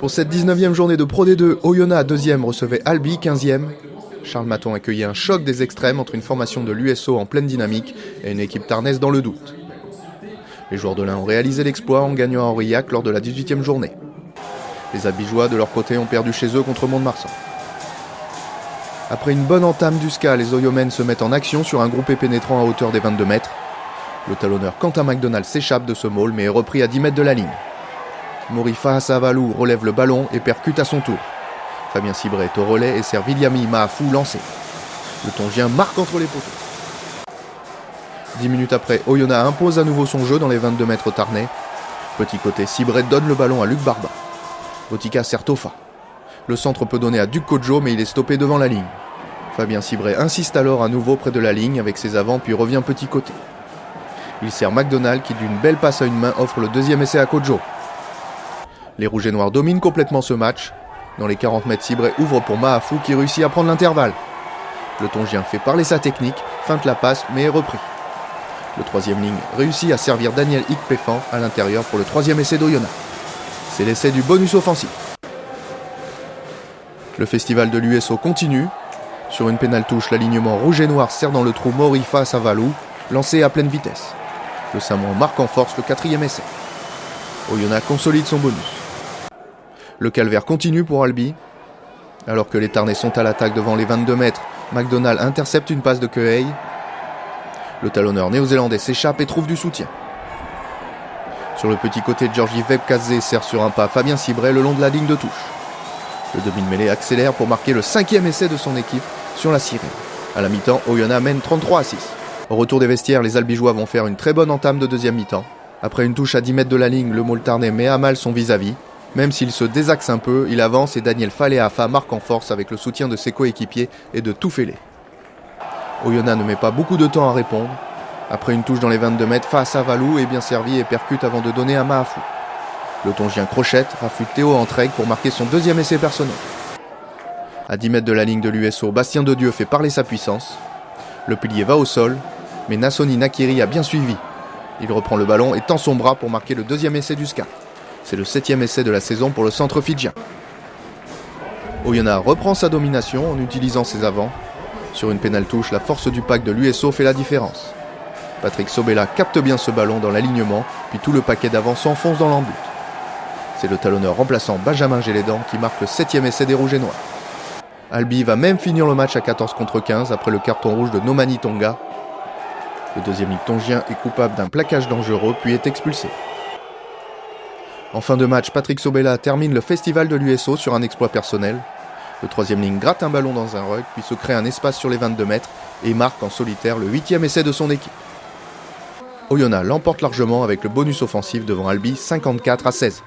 Pour cette 19e journée de Pro D2, Oyonnax 2e recevait Albi 15e. Charles Maton accueillait un choc des extrêmes entre une formation de l'USO en pleine dynamique et une équipe tarnaise dans le doute. Les joueurs de l'Ain ont réalisé l'exploit en gagnant à Aurillac lors de la 18e journée. Les Albigeois, de leur côté, ont perdu chez eux contre Mont-de-Marsan. Après une bonne entame du SCA, les Oyomènes se mettent en action sur un groupé pénétrant à hauteur des 22 mètres. Le talonneur Quentin McDonald s'échappe de ce maul mais est repris à 10 mètres de la ligne. Morifa Savalou relève le ballon et percute à son tour. Fabien Cibret est au relais et sert Viliami Mahafou lancé. Le Tongien marque entre les poteaux. 10 minutes après, Oyonnax impose à nouveau son jeu dans les 22 mètres tarnais. Petit côté, Cibret donne le ballon à Luc Barba. Botica sert Tofa. Le centre peut donner à Duc Kodjo mais il est stoppé devant la ligne. Fabien Cibret insiste alors à nouveau près de la ligne avec ses avants puis revient petit côté. Il sert McDonald qui d'une belle passe à une main offre le deuxième essai à Kodjo. Les Rouges et Noirs dominent complètement ce match. Dans les 40 mètres, Cibret ouvre pour Mahafou qui réussit à prendre l'intervalle. Le Tongien fait parler sa technique, feinte la passe mais est repris. Le troisième ligne réussit à servir Daniel Ikpefan à l'intérieur pour le troisième essai d'Oyonnax. C'est l'essai du bonus offensif. Le festival de l'USO continue. Sur une pénale touche, l'alignement rouge et noir sert dans le trou Morifa Savalou, lancé à pleine vitesse. Le Samoan marque en force le quatrième essai. Oyonnax consolide son bonus. Le calvaire continue pour Albi. Alors que les Tarnais sont à l'attaque devant les 22 mètres, McDonald intercepte une passe de Kehei. Le talonneur néo-zélandais s'échappe et trouve du soutien. Sur le petit côté, Georgi Webkadze sert sur un pas Fabien Cibret le long de la ligne de touche. Le demi-mêlée accélère pour marquer le 5e essai de son équipe sur la sirène. À la mi-temps, Oyonnax mène 33-6. Au retour des vestiaires, les Albigeois vont faire une très bonne entame de deuxième mi-temps. Après une touche à 10 mètres de la ligne, le Maule tarnais met à mal son vis-à-vis. Même s'il se désaxe un peu, il avance et Daniel Faleafa marque en force avec le soutien de ses coéquipiers et de Toufélé. Oyonnax ne met pas beaucoup de temps à répondre. Après une touche dans les 22 mètres, face à Valou est bien servi et percute avant de donner à Mahafou. Le Tongien crochette, rafute Théo Entregue pour marquer son deuxième essai personnel. À 10 mètres de la ligne de l'USO, Bastien Dedieu fait parler sa puissance. Le pilier va au sol, mais Nassoni Nakiri a bien suivi. Il reprend le ballon et tend son bras pour marquer le deuxième essai du SCA. C'est le 7e essai de la saison pour le centre fidjien. Oyonnax reprend sa domination en utilisant ses avants. Sur une pénale touche, la force du pack de l'USO fait la différence. Patrick Sobella capte bien ce ballon dans l'alignement, puis tout le paquet d'avant s'enfonce dans l'embut. C'est le talonneur remplaçant Benjamin Gélédan qui marque le 7e essai des Rouges et Noirs. Albi va même finir le match à 14 contre 15 après le carton rouge de Nomani Tonga. Le deuxième ligne tongien est coupable d'un plaquage dangereux puis est expulsé. En fin de match, Patrick Sobella termine le festival de l'USO sur un exploit personnel. Le troisième ligne gratte un ballon dans un ruck, puis se crée un espace sur les 22 mètres et marque en solitaire le 8e essai de son équipe. Oyonnax l'emporte largement avec le bonus offensif devant Albi 54-16.